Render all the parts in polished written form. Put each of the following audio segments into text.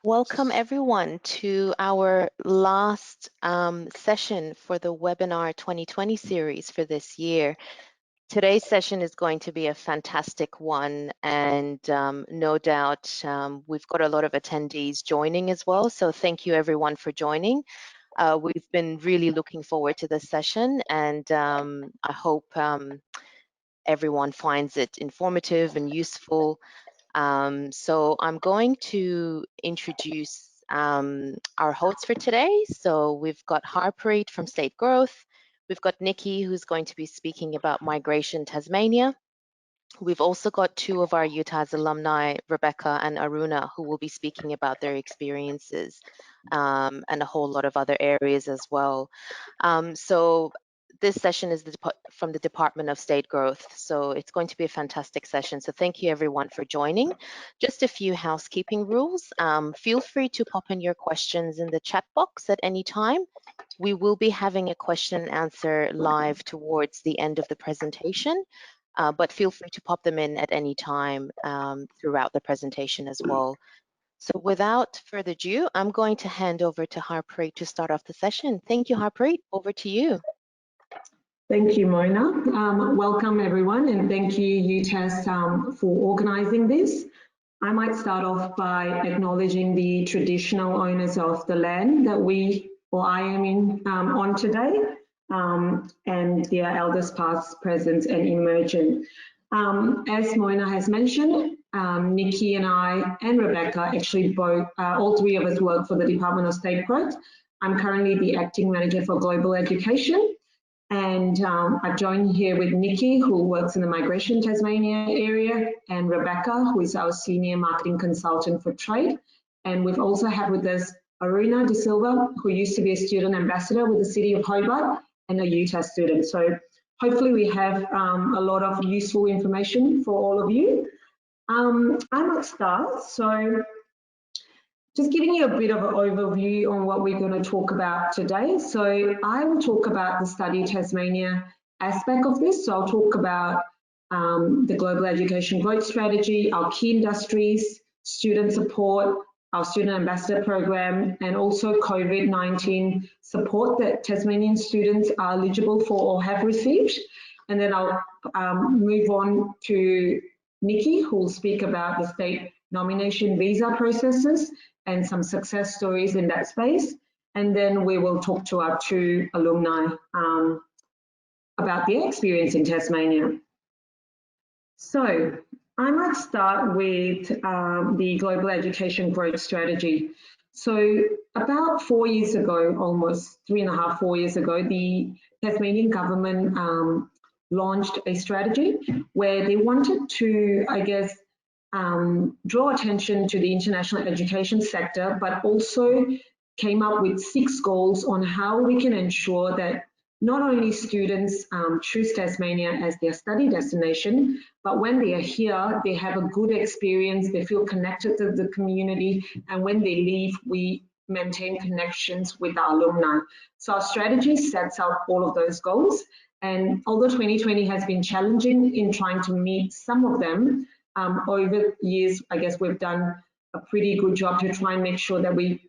Welcome everyone to our last session for the webinar 2020 series for this year. Today's session is going to be a fantastic one, and no doubt we've got a lot of attendees joining as well, so thank you everyone for joining. We've been really looking forward to this session, and I hope everyone finds it informative and useful. So I'm going to introduce our hosts for today. So we've got Harpreet from State Growth. We've got Nikki, who's going to be speaking about Migration Tasmania. We've also got two of our UTAS alumni, Rebekah and Aruna, who will be speaking about their experiences and a whole lot of other areas as well. So this session is from the Department of State Growth, so it's going to be a fantastic session. So thank you everyone for joining. Just a few housekeeping rules. Feel free to pop in your questions in the chat box at any time. We will be having a question and answer live towards the end of the presentation, but feel free to pop them in at any time throughout the presentation as well. So without further ado, I'm going to hand over to Harpreet to start off the session. Thank you, Harpreet. Over to you. Thank you, Mona. Welcome everyone, and thank you, UTAS, for organising this. I might start off by acknowledging the traditional owners of the land that I am on today, and their elders past, present and emergent. As Mona has mentioned, Nikki and I and Rebekah actually both, all three of us work for the Department of State Growth. I'm currently the Acting Manager for Global Education. And I've joined here with Nikki, who works in the Migration Tasmania area, and Rebekah, who is our Senior Marketing Consultant for Trade. And we've also had with us Aruna De Silva, who used to be a student ambassador with the City of Hobart and a UTAS student. So hopefully we have a lot of useful information for all of you. I might start. So just giving you a bit of an overview on what we're going to talk about today. So I will talk about the Study Tasmania aspect of this. So I'll talk about the Global Education Growth Strategy, our key industries, student support, our Student Ambassador Program, and also COVID-19 support that Tasmanian students are eligible for or have received. And then I'll move on to Nikki, who will speak about the state nomination visa processes and some success stories in that space. And then we will talk to our two alumni about their experience in Tasmania. So I might start with the Global Education Growth Strategy. So about 4 years ago, almost 3.5, 4 years ago, the Tasmanian government launched a strategy where they wanted to, I guess, draw attention to the international education sector, but also came up with 6 goals on how we can ensure that not only students choose Tasmania as their study destination, but when they are here, they have a good experience, they feel connected to the community, and when they leave, we maintain connections with our alumni. So our strategy sets out all of those goals, and although 2020 has been challenging in trying to meet some of them, over years, I guess we've done a pretty good job to try and make sure that we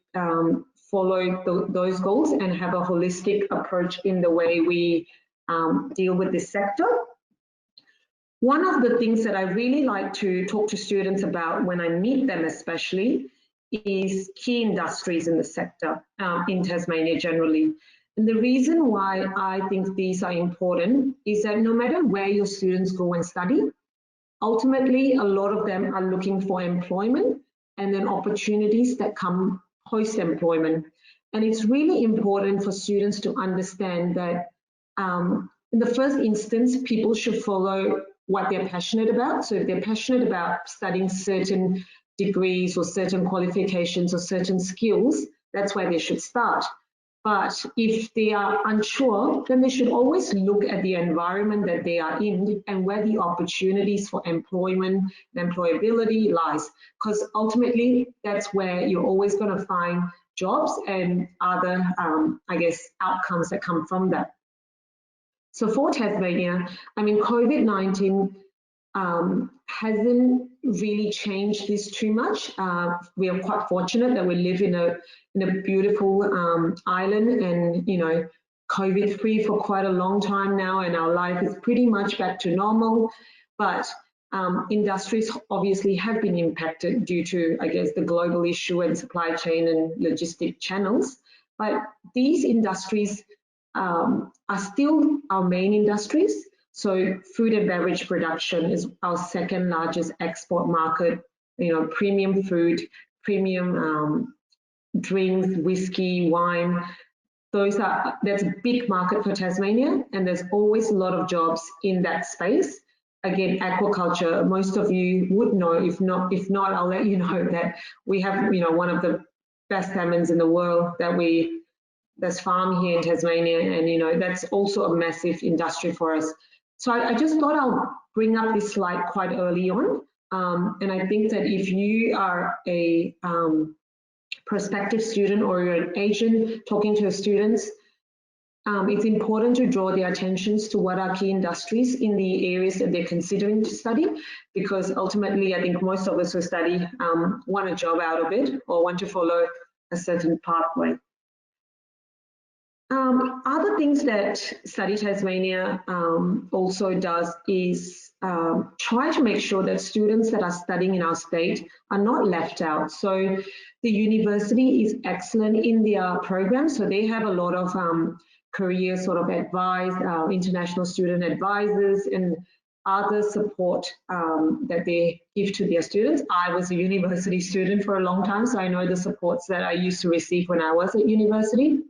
follow those goals and have a holistic approach in the way we deal with this sector. One of the things that I really like to talk to students about when I meet them especially is key industries in the sector in Tasmania generally. And the reason why I think these are important is that no matter where your students go and study, ultimately, a lot of them are looking for employment and then opportunities that come post-employment. And it's really important for students to understand that in the first instance, people should follow what they're passionate about. So if they're passionate about studying certain degrees or certain qualifications or certain skills, that's where they should start. But if they are unsure, then they should always look at the environment that they are in and where the opportunities for employment and employability lies. Because ultimately, that's where you're always going to find jobs and other, I guess, outcomes that come from that. So for Tasmania, I mean, COVID-19 hasn't really changed this too much. We are quite fortunate that we live in a beautiful island, and COVID-free for quite a long time now, and our life is pretty much back to normal. But industries obviously have been impacted due to, I guess, the global issue and supply chain and logistic channels. But these industries are still our main industries. So food and beverage production is our second largest export market. Premium food, premium drinks, whiskey, wine. That's a big market for Tasmania, and there's always a lot of jobs in that space. Again, aquaculture, most of you would know. If not, I'll let you know that we have, one of the best salmons in the world that's farmed here in Tasmania, and that's also a massive industry for us. So I just thought I'll bring up this slide quite early on, and I think that if you are a prospective student or you're an agent talking to students, it's important to draw their attentions to what are key industries in the areas that they're considering to study, because ultimately I think most of us who study want a job out of it or want to follow a certain pathway. Other things that Study Tasmania also does is try to make sure that students that are studying in our state are not left out. So the university is excellent in their program, so they have a lot of career sort of advice, international student advisors and other support that they give to their students. I was a university student for a long time, so I know the supports that I used to receive when I was at university.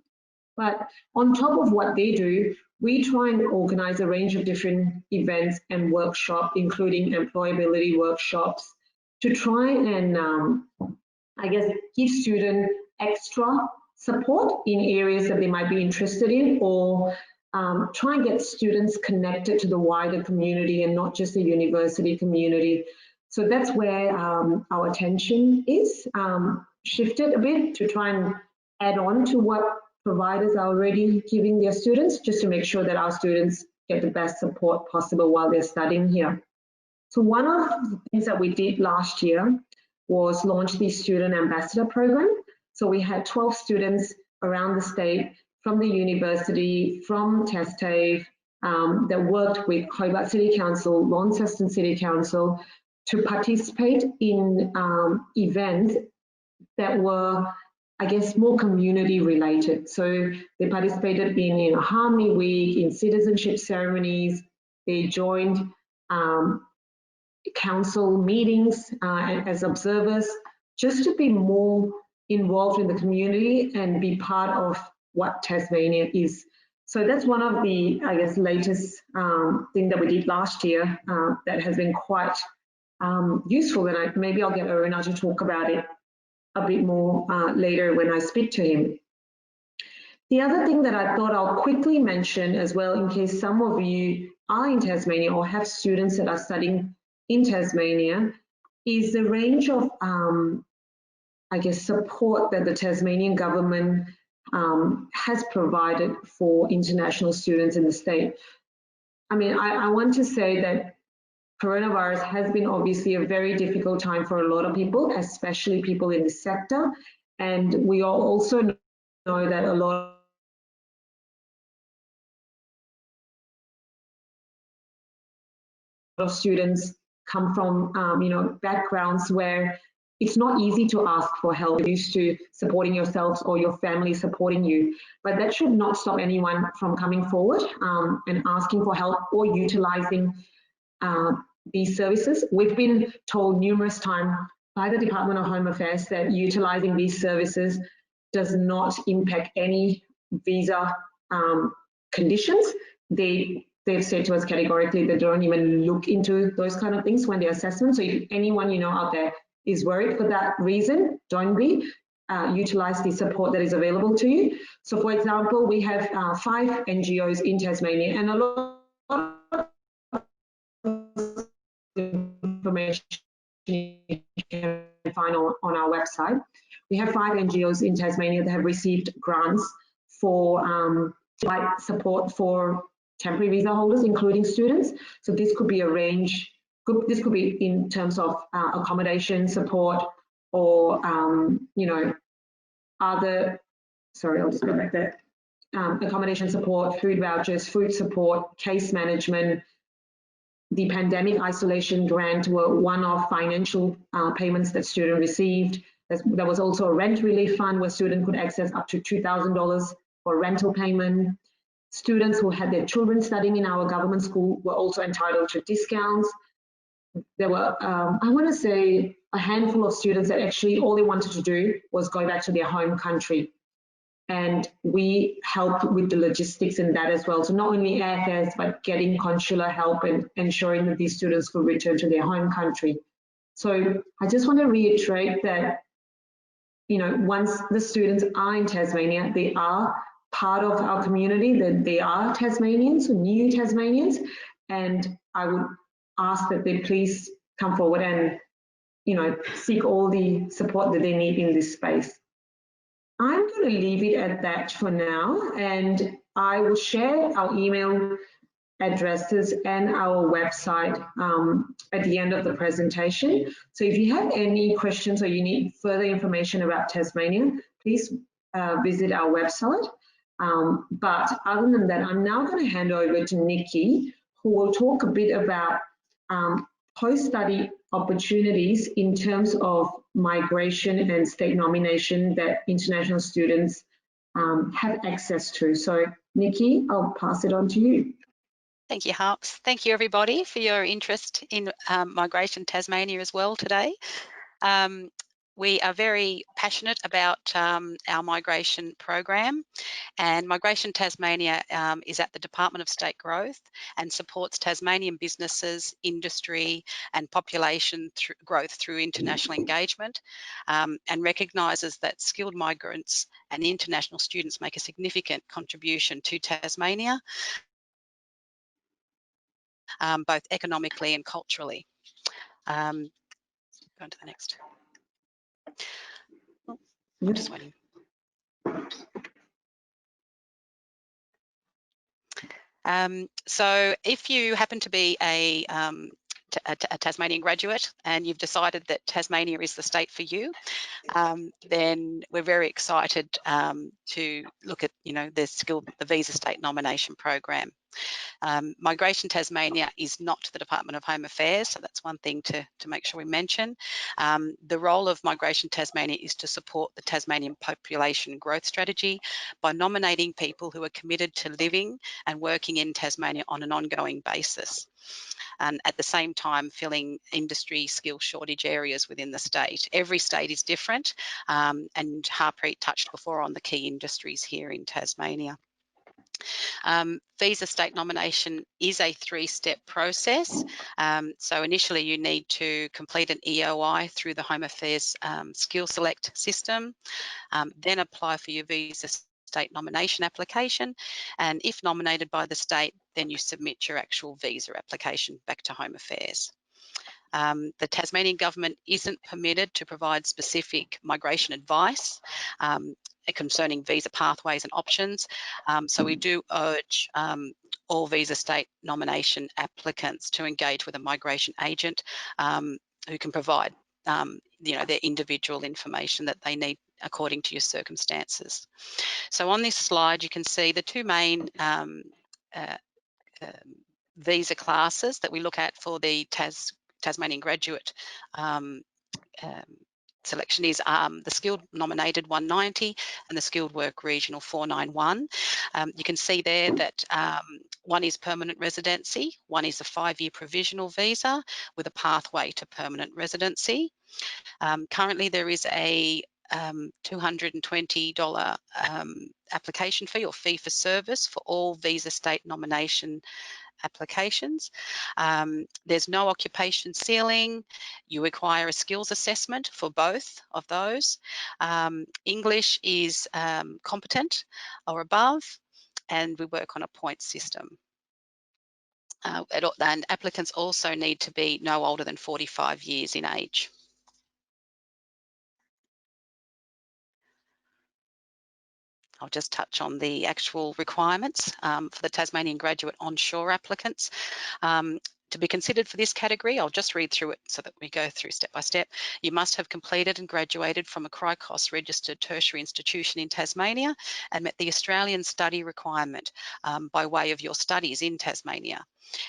But on top of what they do, we try and organize a range of different events and workshops, including employability workshops, to try and, I guess, give students extra support in areas that they might be interested in, or try and get students connected to the wider community and not just the university community. So that's where our attention is shifted a bit, to try and add on to what providers are already giving their students, just to make sure that our students get the best support possible while they're studying here. So one of the things that we did last year was launch the Student Ambassador Program. So we had 12 students around the state from the university, from TASTAVE, that worked with Hobart City Council, Launceston City Council, to participate in events that were, I guess, more community related. So they participated in Harmony Week, in citizenship ceremonies. They joined council meetings as observers, just to be more involved in the community and be part of what Tasmania is. So that's one of the, I guess, latest thing that we did last year that has been quite useful, and maybe I'll get Aruna to talk about it a bit more later when I speak to him. The other thing that I thought I'll quickly mention as well, in case some of you are in Tasmania or have students that are studying in Tasmania, is the range of, I guess, support that the Tasmanian government has provided for international students in the state. I mean, I want to say that coronavirus has been obviously a very difficult time for a lot of people, especially people in the sector. And we all also know that a lot of students come from, backgrounds where it's not easy to ask for help. You're used to supporting yourselves or your family supporting you. But that should not stop anyone from coming forward and asking for help or utilising these services. We've been told numerous times by the Department of Home Affairs that utilising these services does not impact any visa conditions. They've said to us categorically they don't even look into those kind of things when they assessment. So if anyone out there is worried for that reason, don't be. Utilise the support that is available to you. So for example, we have 5 NGOs in Tasmania, and a lot of information you can find on our website. We have 5 NGOs in Tasmania that have received grants for support for temporary visa holders, including students. So this could be a range this could be in terms of accommodation support or, you know, other, sorry, I'll just go back there. Accommodation support, food vouchers, food support, case management. The pandemic isolation grant were one-off financial payments that students received. There was also a rent relief fund where students could access up to $2,000 for rental payment. Students who had their children studying in our government school were also entitled to discounts. There were, I want to say, a handful of students that actually all they wanted to do was go back to their home country. And we helped with the logistics in that as well. So not only airfares, but getting consular help and ensuring that these students could return to their home country. So I just want to reiterate that, you know, once the students are in Tasmania, they are part of our community, that they are Tasmanians, new Tasmanians, and I would ask that they please come forward and, you know, seek all the support that they need in this space. I'm going to leave it at that for now, and I will share our email addresses and our website at the end of the presentation. So if you have any questions or you need further information about Tasmania, please visit our website. But other than that, I'm now going to hand over to Nikki, who will talk a bit about post-study opportunities in terms of migration and state nomination that international students have access to. So Nikki, I'll pass it on to you. Thank you, Harps. Thank you, everybody, for your interest in Migration Tasmania as well today. We are very passionate about our migration program, and Migration Tasmania is at the Department of State Growth and supports Tasmanian businesses, industry and population growth through international engagement, and recognises that skilled migrants and international students make a significant contribution to Tasmania, both economically and culturally. Go on to the next. Oh, I'm just waiting. So if you happen to be a Tasmanian graduate and you've decided that Tasmania is the state for you, then we're very excited to look at, you know, the visa state nomination program. Migration Tasmania is not the Department of Home Affairs, so that's one thing to make sure we mention. The role of Migration Tasmania is to support the Tasmanian population growth strategy by nominating people who are committed to living and working in Tasmania on an ongoing basis, and at the same time filling industry skill shortage areas within the state. Every state is different, and Harpreet touched before on the key industries here in Tasmania. Visa state nomination is a three-step process. So initially you need to complete an EOI through the Home Affairs Skill Select system, then apply for your visa state nomination application, and if nominated by the state, then you submit your actual visa application back to Home Affairs. The Tasmanian government isn't permitted to provide specific migration advice concerning visa pathways and options. So we do urge all visa state nomination applicants to engage with a migration agent who can provide you know, their individual information that they need according to your circumstances. So on this slide, you can see the two main visa classes that we look at for the Tasmanian graduate selection is the skilled nominated 190 and the skilled work regional 491. You can see there that one is permanent residency, one is a 5-year provisional visa with a pathway to permanent residency. Currently there is a $220 application fee or fee for service for all visa state nomination applications. There's no occupation ceiling. You require a skills assessment for both of those. English is competent or above, and we work on a point system. And applicants also need to be no older than 45 years in age. I'll just touch on the actual requirements for the Tasmanian graduate onshore applicants. To be considered for this category, I'll just read through it so that we go through step by step. You must have completed and graduated from a CRICOS registered tertiary institution in Tasmania and met the Australian study requirement by way of your studies in Tasmania.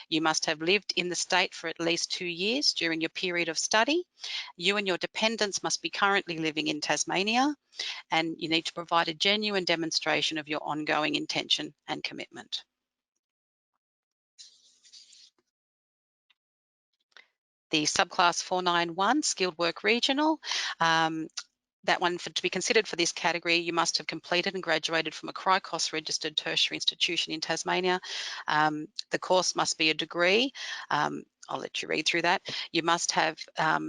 You must have lived in the state for at least 2 years during your period of study. You and your dependents must be currently living in Tasmania, and you need to provide a genuine demonstration of your ongoing intention and commitment. The subclass 491, Skilled Work Regional, that one, to be considered for this category, you must have completed and graduated from a CRICOS registered tertiary institution in Tasmania. The course must be a degree. I'll let you read through that. You must have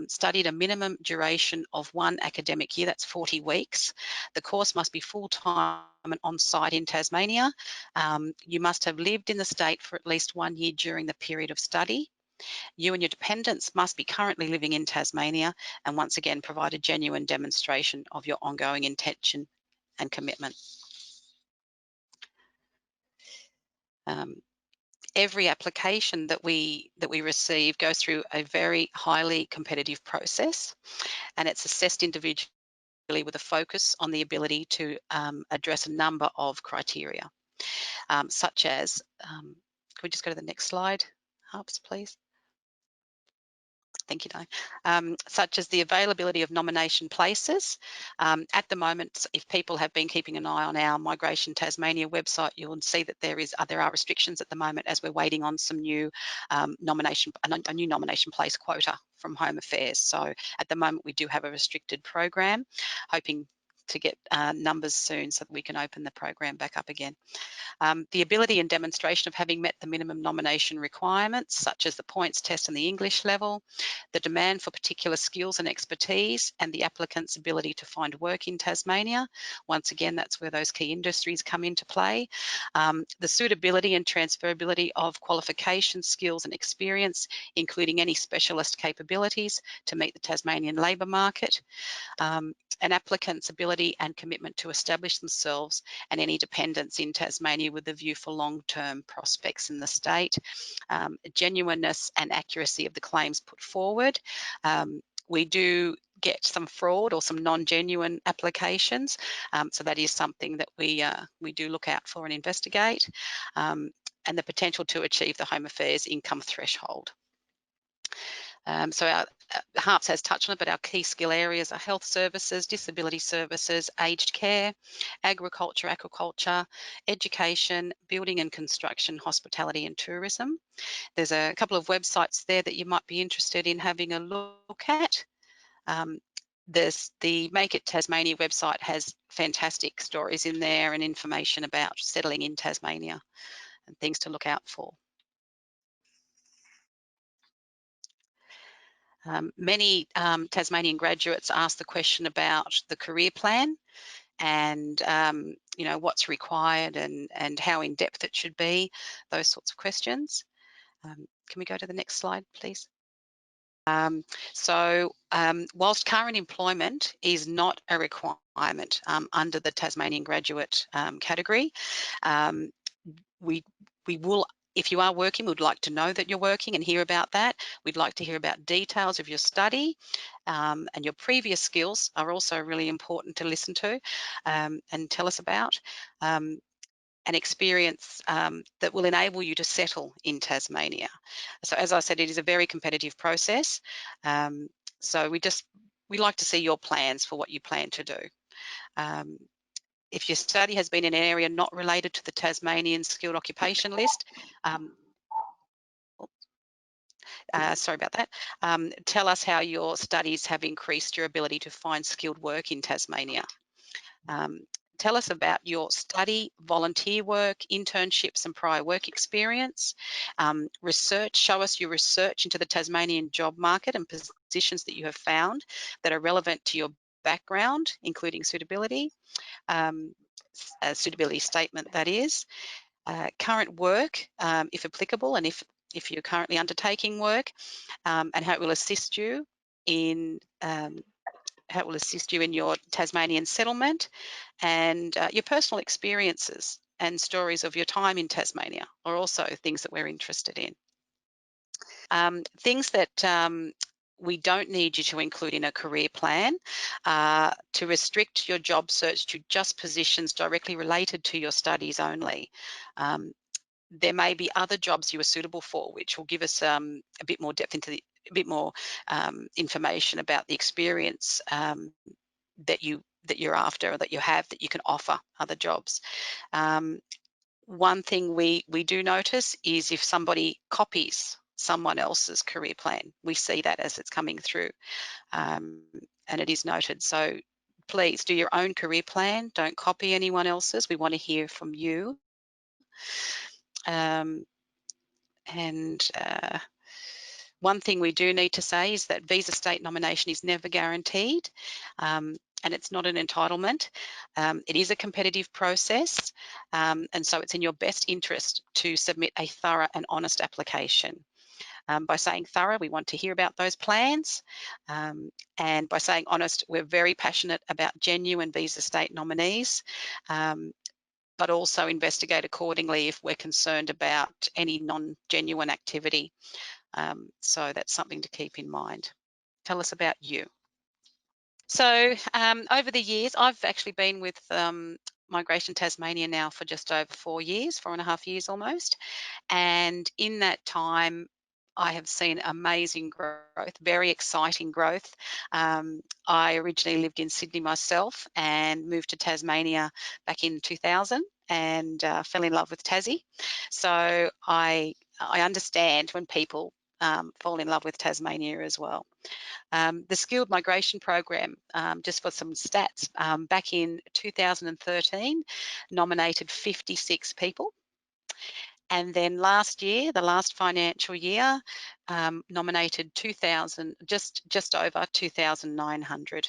studied a minimum duration of 1 academic year, that's 40 weeks. The course must be full-time and on-site in Tasmania. You must have lived in the state for at least 1 year during the period of study. You and your dependents must be currently living in Tasmania, and once again provide a genuine demonstration of your ongoing intention and commitment. Every application that we receive goes through a very highly competitive process, and it's assessed individually with a focus on the ability to address a number of criteria, such as, can we just go to the next slide, Harps, please? Thank you, Di. Such as the availability of nomination places. At the moment, if people have been keeping an eye on our Migration Tasmania website, you'll see that there are restrictions at the moment as we're waiting on some new a new nomination place quota from Home Affairs. So at the moment, we do have a restricted program, hoping to get numbers soon so that we can open the program back up again. The ability and demonstration of having met the minimum nomination requirements, such as the points test and the English level, the demand for particular skills and expertise, and the applicant's ability to find work in Tasmania. Once again, that's where those key industries come into play. The suitability and transferability of qualifications, skills and experience, including any specialist capabilities to meet the Tasmanian labour market. An applicant's ability and commitment to establish themselves and any dependents in Tasmania with a view for long-term prospects in the state. Genuineness and accuracy of the claims put forward. We do get some fraud or some non-genuine applications, so that is something that we do look out for and investigate, and the potential to achieve the Home Affairs income threshold. So our Harps has touched on it, but our key skill areas are health services, disability services, aged care, agriculture, aquaculture, education, building and construction, hospitality and tourism. There's a couple of websites there that you might be interested in having a look at. The Make It Tasmania website has fantastic stories in there and information about settling in Tasmania and things to look out for. Many Tasmanian graduates ask the question about the career plan and you know, what's required and how in depth it should be, those sorts of questions. Can we go to the next slide, please? Whilst current employment is not a requirement under the Tasmanian graduate category, we will, if you are working, we'd like to know that you're working and hear about that. We'd like to hear about details of your study, and your previous skills are also really important to listen to and tell us about. An experience that will enable you to settle in Tasmania. So as I said, it is a very competitive process. So we like to see your plans for what you plan to do. If your study has been in an area not related to the Tasmanian skilled occupation list, sorry about that, tell us how your studies have increased your ability to find skilled work in Tasmania. Tell us about your study, volunteer work, internships and prior work experience. Research, show us your research into the Tasmanian job market and positions that you have found that are relevant to your background, including suitability. A suitability statement, that is. Current work, if applicable, and if you're currently undertaking work, and how it will assist you in your Tasmanian settlement, and your personal experiences and stories of your time in Tasmania are also things that we're interested in. Things that we don't need you to include in a career plan to restrict your job search to just positions directly related to your studies only. There may be other jobs you are suitable for, which will give us a bit more depth into a bit more information about the experience that you're after, or that you have, that you can offer other jobs. One thing we do notice is if somebody copies someone else's career plan. We see that as it's coming through, and it is noted. So please do your own career plan. Don't copy anyone else's. We want to hear from you. One thing we do need to say is that visa state nomination is never guaranteed, and it's not an entitlement. It is a competitive process, and so it's in your best interest to submit a thorough and honest application. By saying thorough, we want to hear about those plans, and by saying honest, we're very passionate about genuine visa state nominees, but also investigate accordingly if we're concerned about any non-genuine activity. So that's something to keep in mind. Tell us about you. So over the years, I've actually been with Migration Tasmania now for just over 4 years, 4.5 years almost. And in that time, I have seen amazing growth, very exciting growth. I originally lived in Sydney myself and moved to Tasmania back in 2000 and fell in love with Tassie. So I understand when people fall in love with Tasmania as well. The Skilled Migration Program, just for some stats, back in 2013, nominated 56 people. And then last year, the last financial year, nominated 2,000, just over 2,900.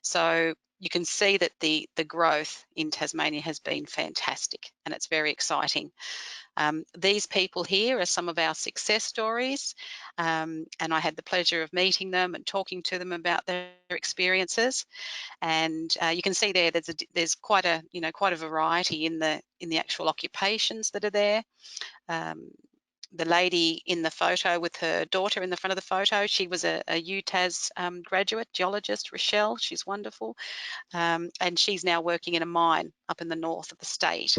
So you can see that the growth in Tasmania has been fantastic, and it's very exciting. These people here are some of our success stories, and I had the pleasure of meeting them and talking to them about their experiences. And you can see there, there's quite a variety in the actual occupations that are there. The lady in the photo with her daughter in the front of the photo, she was a UTAS graduate, geologist, Rochelle. She's wonderful, and she's now working in a mine up in the north of the state.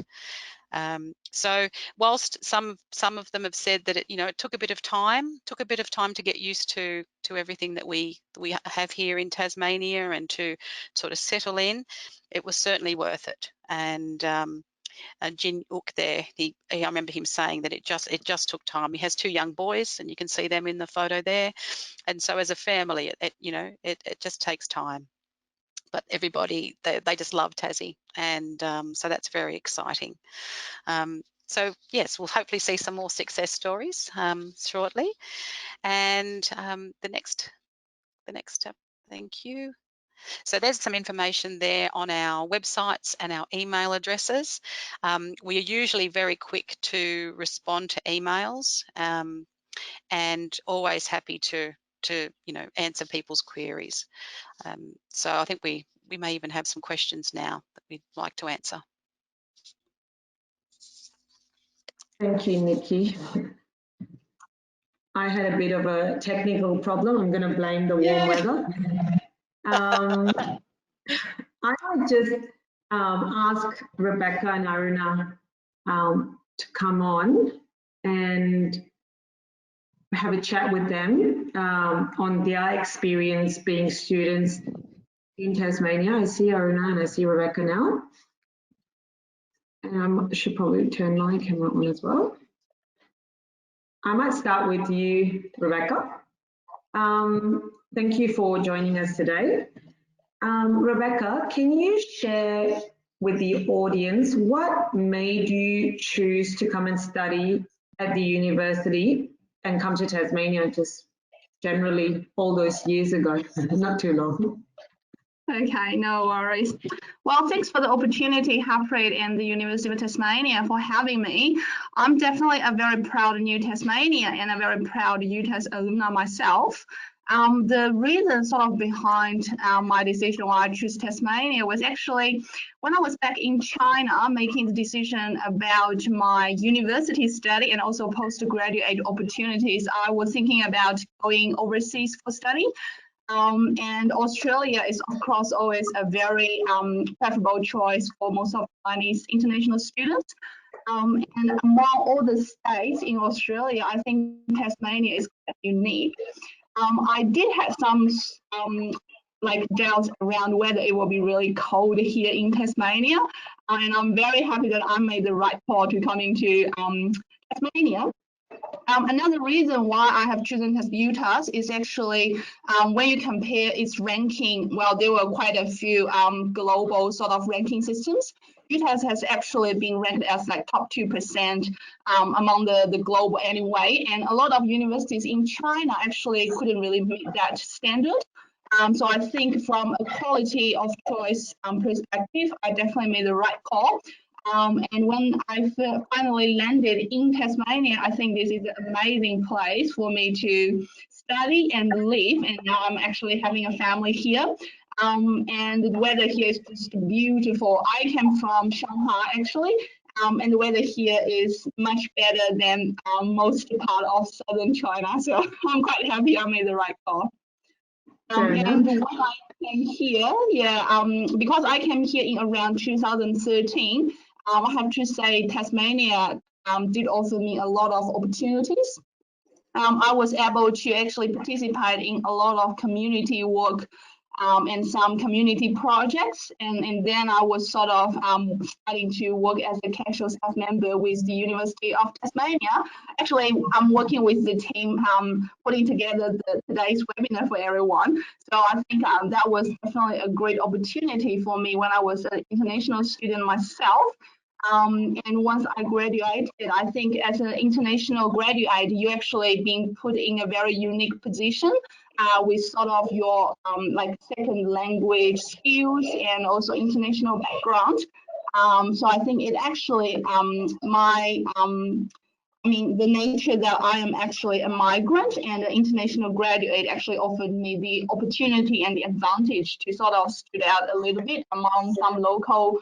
So whilst some of them have said that it took a bit of time to get used to everything that we have here in Tasmania and to sort of settle in, it was certainly worth it. And Jin Ook there, I remember him saying that it just took time. He has 2 young boys, and you can see them in the photo there. And so as a family, it just takes time. But everybody, they just love Tassie, and so that's very exciting. So yes, we'll hopefully see some more success stories shortly. And the next step, thank you. So there's some information there on our websites and our email addresses. We are usually very quick to respond to emails, and always happy to answer people's queries. So I think we may even have some questions now that we'd like to answer. Thank you, Nikki. I had a bit of a technical problem. I'm going to blame the warm weather. I might just ask Rebekah and Aruna to come on and have a chat with them on their experience being students in Tasmania. I see Aruna and I see Rebekah now. And I should probably turn my camera on as well. I might start with you, Rebekah. Thank you for joining us today. Rebekah, can you share with the audience what made you choose to come and study at the university and come to Tasmania just generally all those years ago, not too long? Okay, no worries. Well, thanks for the opportunity, Harpreet and the University of Tasmania, for having me. I'm definitely a very proud New Tasmania and a very proud UTAS alumni myself. The reason sort of behind my decision why I choose Tasmania was actually when I was back in China making the decision about my university study and also postgraduate opportunities. I was thinking about going overseas for study. And Australia is, of course, always a very preferable choice for most of Chinese international students. And among all the states in Australia, I think Tasmania is quite unique. I did have some like doubts around whether it will be really cold here in Tasmania, and I'm very happy that I made the right call to coming to Tasmania. Another reason why I have chosen UTAS is actually when you compare its ranking, well, there were quite a few global sort of ranking systems. UTAS has actually been ranked as like top 2% among the global anyway, and a lot of universities in China actually couldn't really meet that standard. So I think from a quality of choice perspective, I definitely made the right call. And when I finally landed in Tasmania, I think this is an amazing place for me to study and live. And now I'm actually having a family here. And the weather here is just beautiful. I came from Shanghai actually, and the weather here is much better than most part of southern China. So I'm quite happy I made the right call. And when I came here, because I came here in around 2013, I have to say Tasmania did offer me a lot of opportunities. I was able to actually participate in a lot of community work and some community projects, and then I was sort of starting to work as a casual staff member with the University of Tasmania. Actually, I'm working with the team putting together today's webinar for everyone. So I think that was definitely a great opportunity for me when I was an international student myself. And once I graduated, I think as an international graduate, you actually being put in a very unique position with sort of your like second language skills and also international background. So I think it actually the nature that I am actually a migrant and an international graduate actually offered me the opportunity and the advantage to sort of stood out a little bit among some local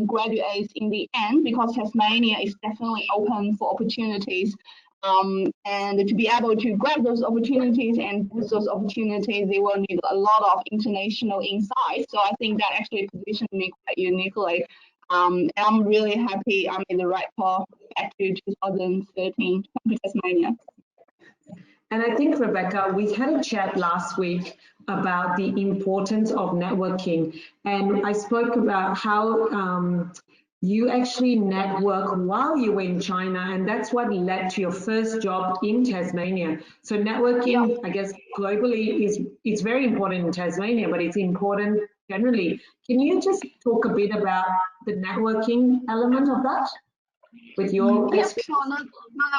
graduates in the end, because Tasmania is definitely open for opportunities. And to be able to grab those opportunities and use those opportunities, they will need a lot of international insight. So I think that actually positioned me quite uniquely. And I'm really happy I made the right call back to 2013 to Tasmania. And I think, Rebekah, we had a chat last week about the importance of networking. And I spoke about how you actually network while you were in China, and that's what led to your first job in Tasmania. So networking, I guess, globally is very important in Tasmania, but it's important generally. Can you just talk a bit about the networking element of that with your experience? Sure, not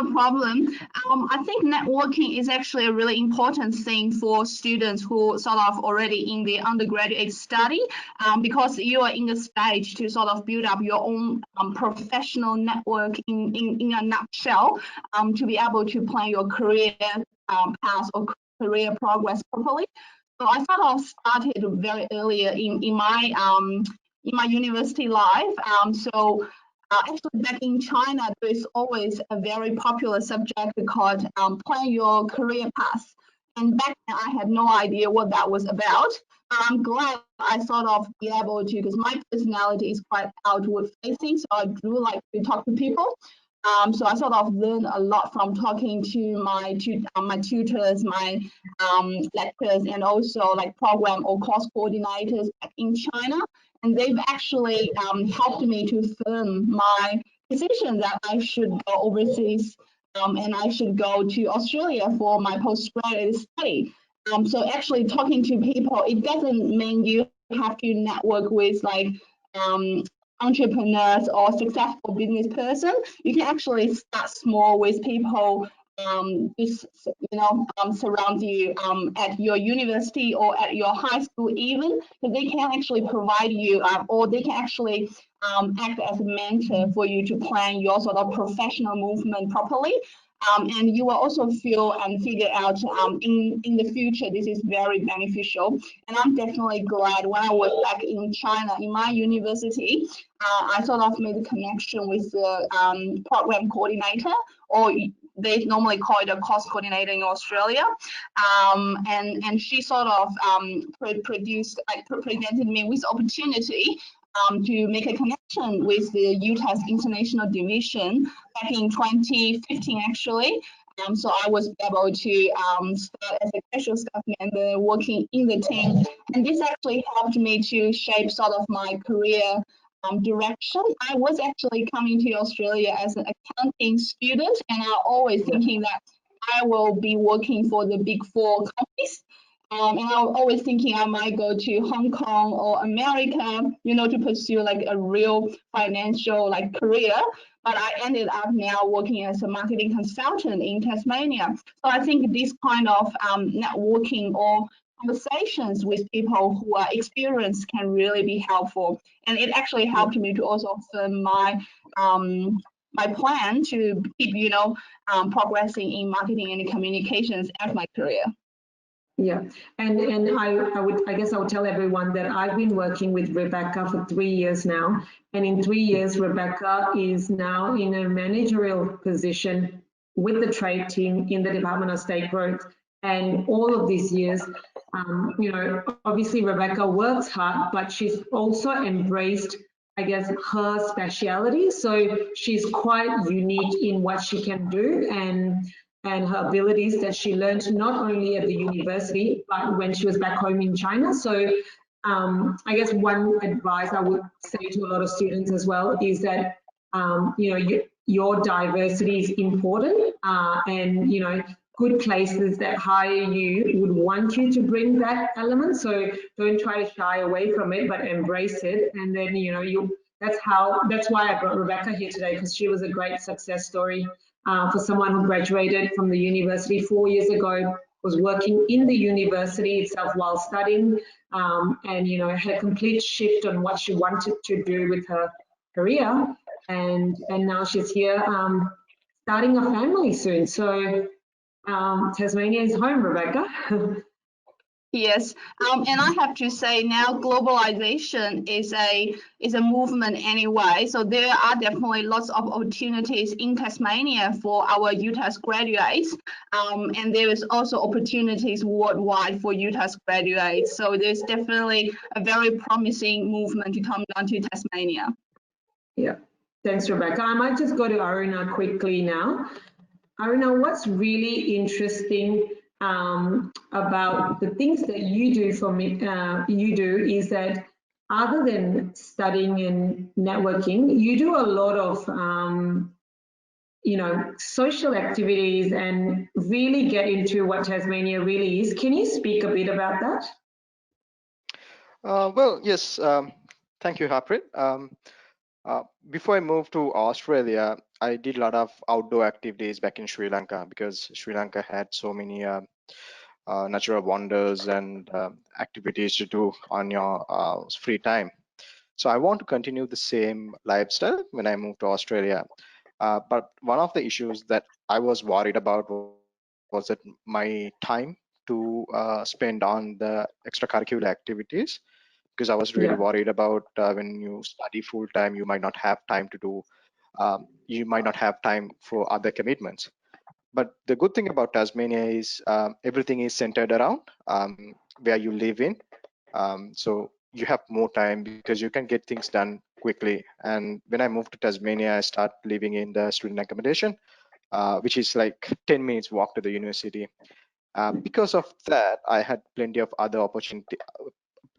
a problem. I think networking is actually a really important thing for students who sort of already in the undergraduate study, because you are in the stage to sort of build up your own professional network in a nutshell, to be able to plan your career path or career progress properly. So I sort of started very early in my university life. Actually, back in China, there is always a very popular subject called plan your career path. And back then, I had no idea what that was about. I'm glad I sort of be able to, because my personality is quite outward facing, so I do like to talk to people. So I sort of learned a lot from talking to my tutors, my lecturers, and also like program or course coordinators back in China. And they've actually helped me to firm my decision that I should go overseas and I should go to Australia for my postgraduate study. So actually talking to people, it doesn't mean you have to network with like entrepreneurs or successful business person. You can actually start small with people surround you at your university or at your high school even, because they can actually provide you or they can actually act as a mentor for you to plan your sort of professional movement properly. and you will also feel and figure out in the future this is very beneficial. And I'm definitely glad when I was back in China in my university, I sort of made a connection with the program coordinator, or they normally call it a course coordinator in Australia, and she sort of presented me with opportunity to make a connection with the UTAS International Division back in 2015, actually. So I was able to start as a casual staff member working in the team. And this actually helped me to shape sort of my career direction. I was actually coming to Australia as an accounting student, and I always thinking that I will be working for the big four companies. And I was always thinking I might go to Hong Kong or America, you know, to pursue like a real financial like career. But I ended up now working as a marketing consultant in Tasmania. So I think this kind of networking or conversations with people who are experienced can really be helpful. And it actually helped me to also firm my my plan to keep, you know, progressing in marketing and communications as my career. Yeah, and I guess I would tell everyone that I've been working with Rebekah for 3 years now, and in 3 years Rebekah is now in a managerial position with the trade team in the Department of State Growth. And all of these years, you know, obviously Rebekah works hard, but she's also embraced, I guess, her speciality. So she's quite unique in what she can do, and her abilities that she learned not only at the university, but when she was back home in China. So I guess one advice I would say to a lot of students as well is that, you know, your diversity is important, and, you know, good places that hire you would want you to bring that element. So don't try to shy away from it, but embrace it. And then, you know, that's why I brought Rebekah here today, because she was a great success story for someone who graduated from the university 4 years ago, was working in the university itself while studying, and, you know, had a complete shift on what she wanted to do with her career. And now she's here starting a family soon. So Tasmania is home, Rebekah. Yes, and I have to say now globalization is a movement anyway. So there are definitely lots of opportunities in Tasmania for our UTAS graduates, and there is also opportunities worldwide for UTAS graduates. So there's definitely a very promising movement to come down to Tasmania. Yeah, thanks, Rebekah. I might just go to Aruna quickly now. Aruna, what's really interesting about the things that you do for me, is that other than studying and networking, you do a lot of, you know, social activities and really get into what Tasmania really is. Can you speak a bit about that? Well, yes. Thank you, Harpreet. Before I moved to Australia, I did a lot of outdoor activities back in Sri Lanka, because Sri Lanka had so many natural wonders and activities to do on your free time. So I want to continue the same lifestyle when I moved to Australia. But one of the issues that I was worried about was that my time to spend on the extracurricular activities, because I was really worried about when you study full time, you might not have time to do, you might not have time for other commitments. But the good thing about Tasmania is everything is centered around where you live in. So you have more time because you can get things done quickly. And when I moved to Tasmania, I started living in the student accommodation, which is like 10 minutes walk to the university. Because of that, I had plenty of other opportunity,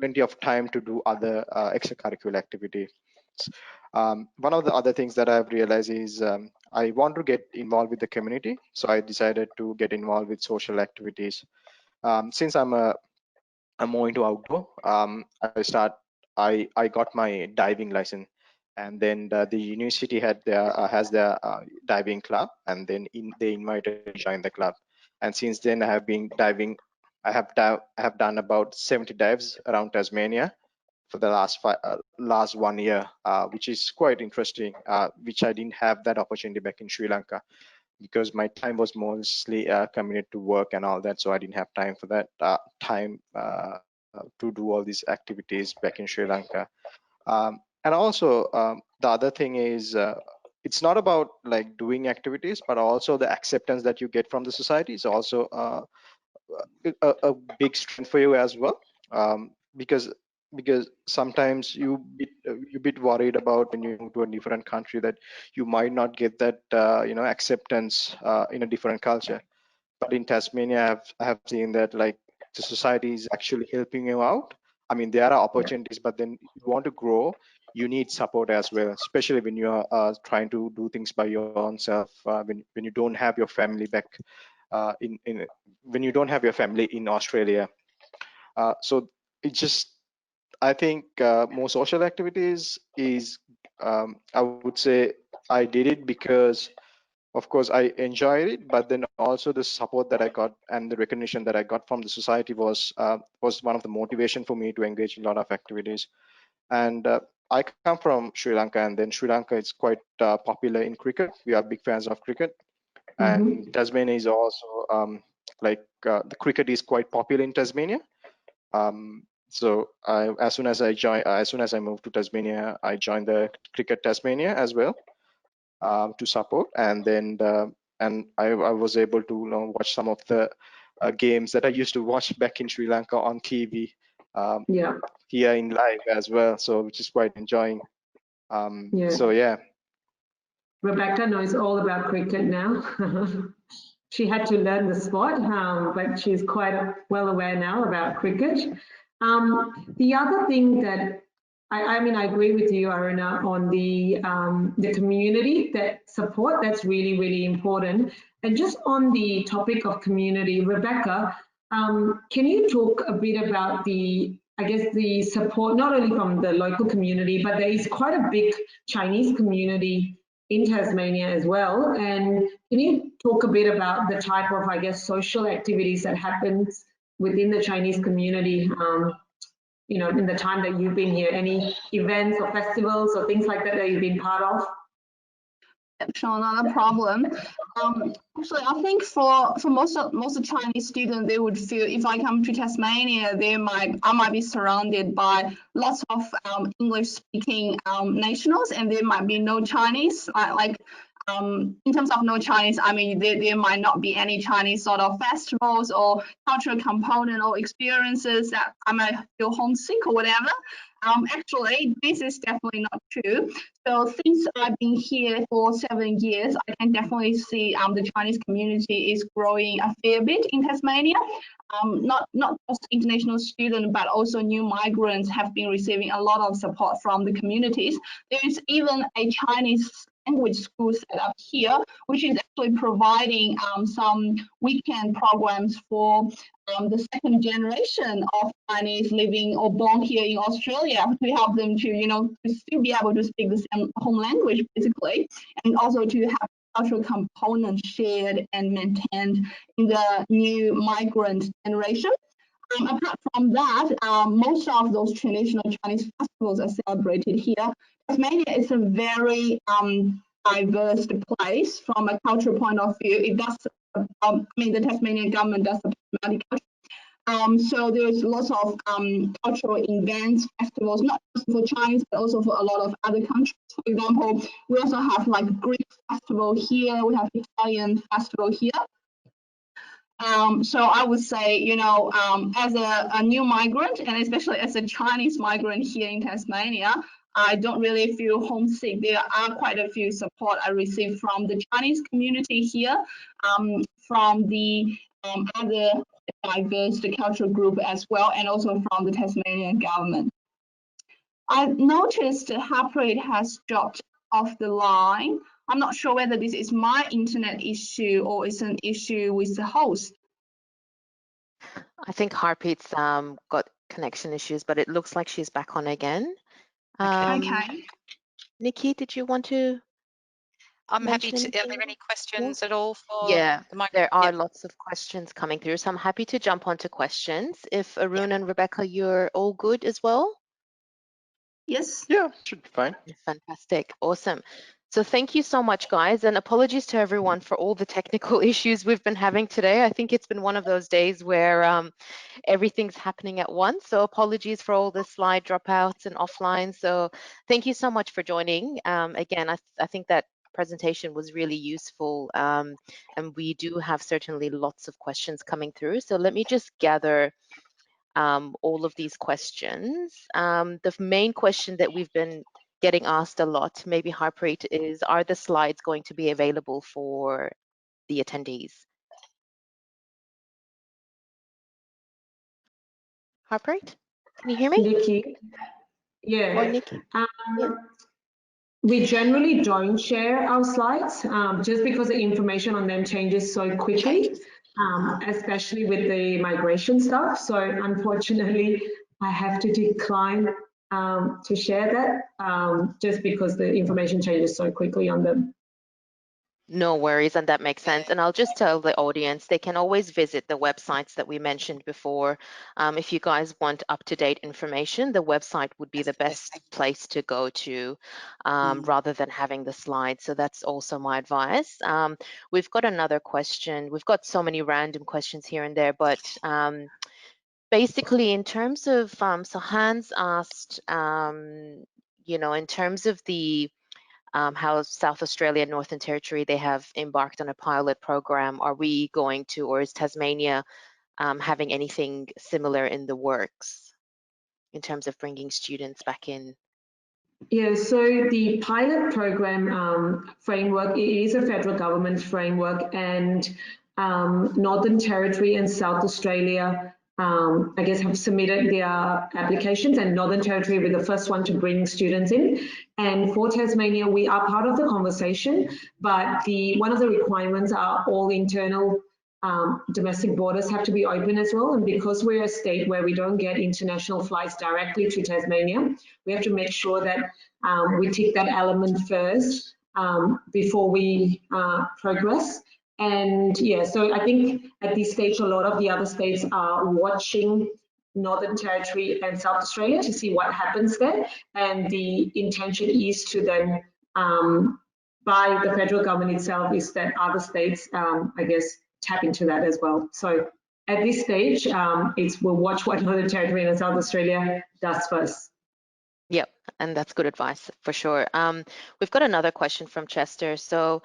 plenty of time to do other extracurricular activities. One of the other things that I've realized is I want to get involved with the community. So I decided to get involved with social activities. Since I'm more into outdoor, I got my diving license, and then the university has their diving club, and then they invited me to join the club. And since then, I have been diving. I have done about 70 dives around Tasmania for the last 1 year, which is quite interesting, which I didn't have that opportunity back in Sri Lanka. because my time was mostly committed to work and all that, so I didn't have time for that to do all these activities back in Sri Lanka. And also, the other thing is, it's not about like doing activities, but also the acceptance that you get from the society is also a big strength for you as well, because sometimes you bit worried about when you move to a different country that you might not get that acceptance in a different culture. But in Tasmania, I have seen that like the society is actually helping you out. I mean, there are opportunities, but then if you want to grow, you need support as well, especially when you are trying to do things by your own self, when you don't have your family back when you don't have your family in Australia. So it just, I think more social activities is, I would say I did it because, of course, I enjoyed it, but then also the support that I got and the recognition that I got from the society was one of the motivation for me to engage in a lot of activities. And I come from Sri Lanka, and then Sri Lanka is quite popular in cricket. We are big fans of cricket, and Tasmania is also the cricket is quite popular in Tasmania. So as soon as I moved to Tasmania, I joined the Cricket Tasmania as well to support, and then I was able to watch some of the games that I used to watch back in Sri Lanka on TV here in live as well. So which is quite enjoying. So yeah. Rebekah knows all about cricket now. She had to learn the sport, but she's quite well aware now about cricket. The other thing that I mean, I agree with you, Aruna, on the community that support. That's really, really important. And just on the topic of community, Rebekah, can you talk a bit about the support, not only from the local community, but there is quite a big Chinese community in Tasmania as well. And can you talk a bit about the type of, social activities that happens within the Chinese community, in the time that you've been here? Any events or festivals or things like that that you've been part of? Sure, not a problem. Actually, I think for most Chinese students, they would feel if I come to Tasmania, I might be surrounded by lots of English-speaking nationals, and there might be no Chinese. In terms of no Chinese, I mean there might not be any Chinese sort of festivals or cultural component or experiences that I might feel homesick or whatever. Actually, this is definitely not true. So since I've been here for 7 years, I can definitely see the Chinese community is growing a fair bit in Tasmania. Not just international students, but also new migrants have been receiving a lot of support from the communities. There is even a Chinese language school set up here, which is actually providing some weekend programs for the second generation of Chinese living or born here in Australia, to help them to still be able to speak the same home language, basically, and also to have cultural components shared and maintained in the new migrant generation. Apart from that, most of those traditional Chinese festivals are celebrated here. Tasmania is a very diverse place from a cultural point of view. It does, the Tasmanian government does support multicultural. So there's lots of cultural events, festivals, not just for Chinese, but also for a lot of other countries. For example, we also have like Greek festival here. We have Italian festival here. So I would say, as a new migrant, and especially as a Chinese migrant here in Tasmania, I don't really feel homesick. There are quite a few support I received from the Chinese community here, from the other diverse cultural group as well, and also from the Tasmanian government. I've noticed Harpreet has dropped off the line. I'm not sure whether this is my internet issue or it's an issue with the host. I think Harpreet's got connection issues, but it looks like she's back on again. Okay. Nikki, did you want to? I'm happy to. Are there any questions at all for the microphone? There are lots of questions coming through, so I'm happy to jump onto questions. If Arun and Rebekah, you're all good as well? Yes. Yeah, should be fine. Fantastic. Awesome. So thank you so much, guys, and apologies to everyone for all the technical issues we've been having today. I think it's been one of those days where everything's happening at once. So apologies for all the slide dropouts and offline. So thank you so much for joining. Again, I think that presentation was really useful, and we do have certainly lots of questions coming through. So let me just gather all of these questions. The main question that we've been getting asked a lot, maybe Harpreet, is are the slides going to be available for the attendees? Harpreet, can you hear me? Nikki, yeah. Or Nikki? Yeah. We generally don't share our slides just because the information on them changes so quickly, especially with the migration stuff. So unfortunately, I have to decline to share that just because the information changes so quickly on them. No worries, and that makes sense. And I'll just tell the audience, they can always visit the websites that we mentioned before. If you guys want up-to-date information, the website would be the best place to go to rather than having the slides. So that's also my advice. We've got another question. We've got so many random questions here and there, but basically in terms of, so Hans asked, you know, in terms of the how South Australia and Northern Territory, they have embarked on a pilot program. Are we going to, or is Tasmania having anything similar in the works in terms of bringing students back in? Yeah, so the pilot program framework is a federal government framework, and Northern Territory and South Australia, I guess, have submitted their applications, and Northern Territory will be the first one to bring students in. And for Tasmania, we are part of the conversation, but one of the requirements are all internal domestic borders have to be open as well. And because we're a state where we don't get international flights directly to Tasmania, we have to make sure that we tick that element first before we progress. And yeah, so I think at this stage, a lot of the other states are watching Northern Territory and South Australia to see what happens there. And the intention is to then, by the federal government itself, is that other states, I guess, tap into that as well. So at this stage, we'll watch what Northern Territory and South Australia does first. Yep, and that's good advice for sure. We've got another question from Chester. So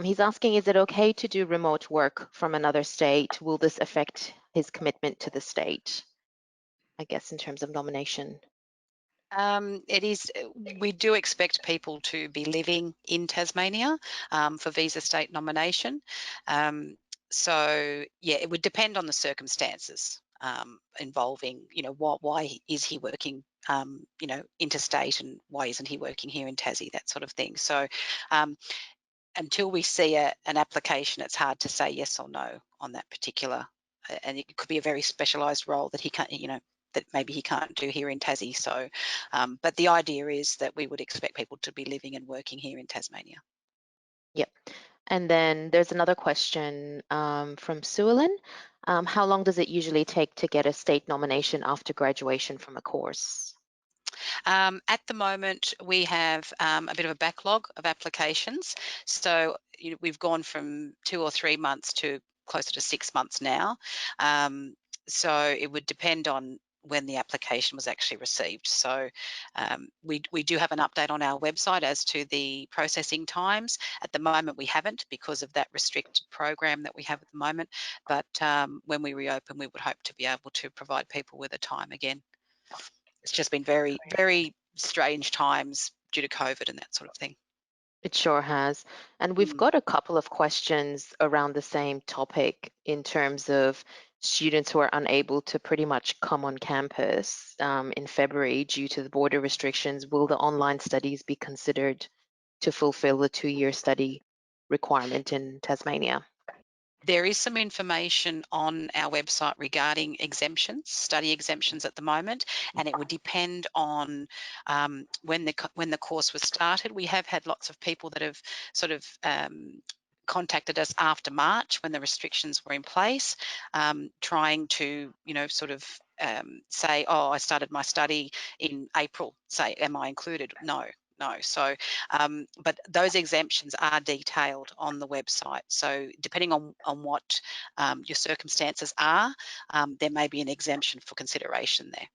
he's asking, is it okay to do remote work from another state? Will this affect his commitment to the state? I guess in terms of nomination. It is. We do expect people to be living in Tasmania for visa state nomination. So yeah, it would depend on the circumstances involving, you know, why is he working, you know, interstate, and why isn't he working here in Tassie, that sort of thing. So until we see an application, it's hard to say yes or no on that particular. And it could be a very specialised role that he can't, you know, that maybe he can't do here in Tassie. So, but the idea is that we would expect people to be living and working here in Tasmania. Yep. And then there's another question from Suelin. How long does it usually take to get a state nomination after graduation from a course? At the moment, we have a bit of a backlog of applications. So we've gone from 2 or 3 months to closer to 6 months now. So it would depend on when the application was actually received. So we do have an update on our website as to the processing times. At the moment, we haven't because of that restricted program that we have at the moment. But when we reopen, we would hope to be able to provide people with a time again. It's just been very, very strange times due to COVID and that sort of thing. It sure has. And we've got a couple of questions around the same topic in terms of students who are unable to pretty much come on campus in February due to the border restrictions. Will the online studies be considered to fulfill the 2-year study requirement in Tasmania? There is some information on our website regarding exemptions, study exemptions at the moment, and it would depend on when the course was started. We have had lots of people that have sort of contacted us after March when the restrictions were in place, trying to, you know, sort of say, oh, I started my study in April, say, am I included? No, know. So, but those exemptions are detailed on the website. So depending on what your circumstances are, there may be an exemption for consideration there.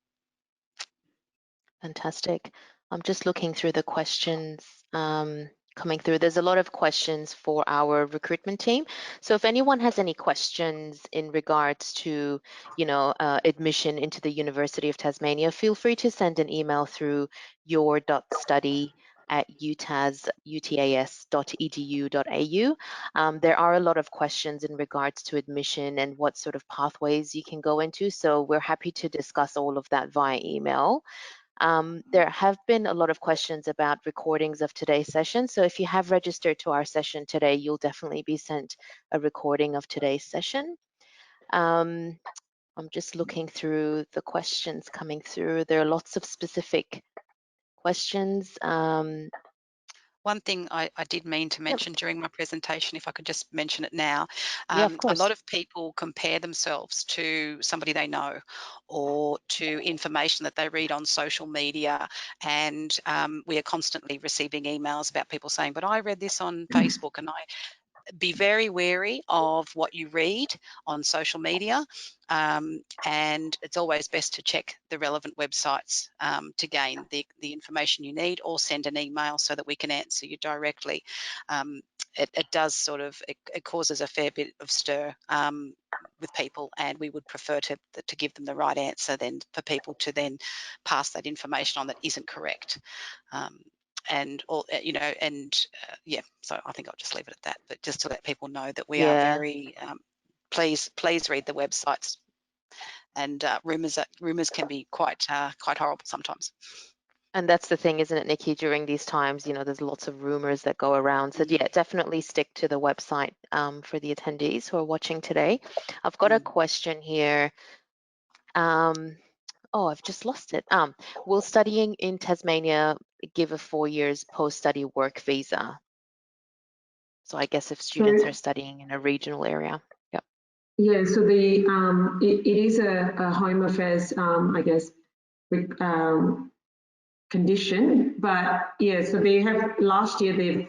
Fantastic. I'm just looking through the questions coming through. There's a lot of questions for our recruitment team. So if anyone has any questions in regards to, admission into the University of Tasmania, feel free to send an email through your.study@utas.edu.au. There are a lot of questions in regards to admission and what sort of pathways you can go into. So we're happy to discuss all of that via email. There have been a lot of questions about recordings of today's session. So if you have registered to our session today, you'll definitely be sent a recording of today's session. I'm just looking through the questions coming through. There are lots of specific questions. One thing I did mean to mention during my presentation, if I could just mention it now, Yeah, of a course. lot of people compare themselves to somebody they know or to information that they read on social media, and we are constantly receiving emails about people saying, but I read this on Facebook, and be very wary of what you read on social media, and it's always best to check the relevant websites to gain the information you need, or send an email so that we can answer you directly. It does sort of, it causes a fair bit of stir with people, and we would prefer to give them the right answer than for people to then pass that information on that isn't correct. And all, yeah, so I think I'll just leave it at that, but just to let people know that we are very please read the websites, and rumors can be quite horrible sometimes. And that's the thing, isn't it, Nikki? During these times, there's lots of rumors that go around. So yeah, definitely stick to the website for the attendees who are watching today. I've got a question here. Oh, I've just lost it. Will studying in Tasmania give a 4 years post-study work visa? So I guess if students are studying in a regional area. Yep. Yeah, so the it is a Home Affairs, I guess, condition, but yeah, so they have, last year they've,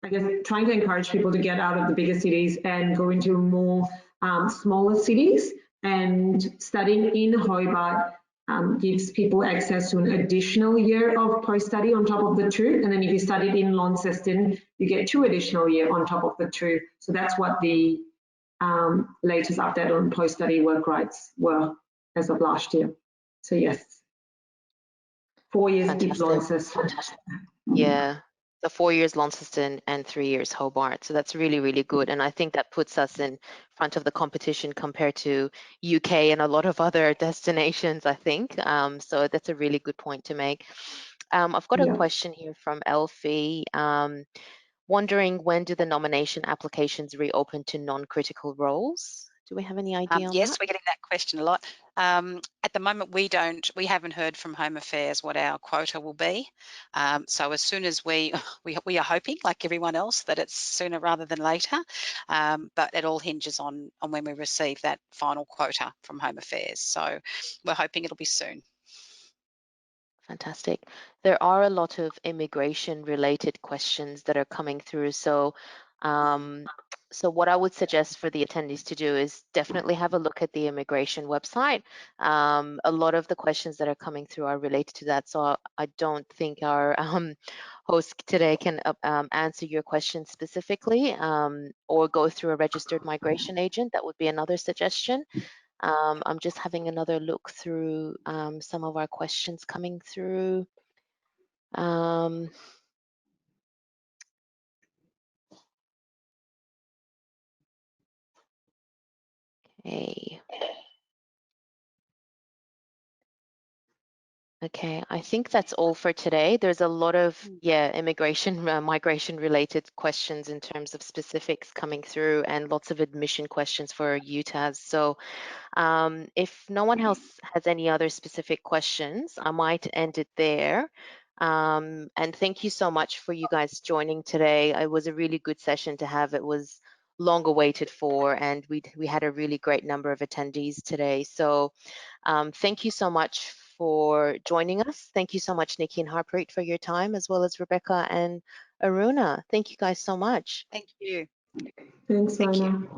I guess, trying to encourage people to get out of the bigger cities and go into more smaller cities, and studying in Hobart gives people access to an additional year of post-study on top of the 2, and then if you studied in Launceston, you get 2 additional years on top of the 2. So that's what the latest update on post-study work rights were as of last year. So yes, 4 years deep Launceston. Yeah, so 4 years Launceston and 3 years Hobart. So that's really, really good. And I think that puts us in front of the competition compared to UK and a lot of other destinations, I think. So that's a really good point to make. I've got a question here from Elfie. Wondering, when do the nomination applications reopen to non-critical roles? Do we have any idea on yes, that? we're getting that question a lot. At the moment, we haven't heard from Home Affairs what our quota will be. So as soon as we are hoping, like everyone else, that it's sooner rather than later. But it all hinges on when we receive that final quota from Home Affairs. So we're hoping it'll be soon. Fantastic. There are a lot of immigration-related questions that are coming through. So, so what I would suggest for the attendees to do is definitely have a look at the immigration website. A lot of the questions that are coming through are related to that. So I don't think our host today can answer your question specifically, or go through a registered migration agent. That would be another suggestion. I'm just having another look through some of our questions coming through. Okay. Okay, I think that's all for today. There's a lot of, immigration, migration related questions in terms of specifics coming through, and lots of admission questions for UTAS. So if no one else has any other specific questions, I might end it there. And thank you so much for you guys joining today. It was a really good session to have. It was long awaited for, and we had a really great number of attendees today. So thank you so much for joining us. Thank you so much, Nikki and Harpreet, for your time, as well as Rebekah and Aruna. Thank you guys so much. Thank you. Thanks, Thank you. Mona.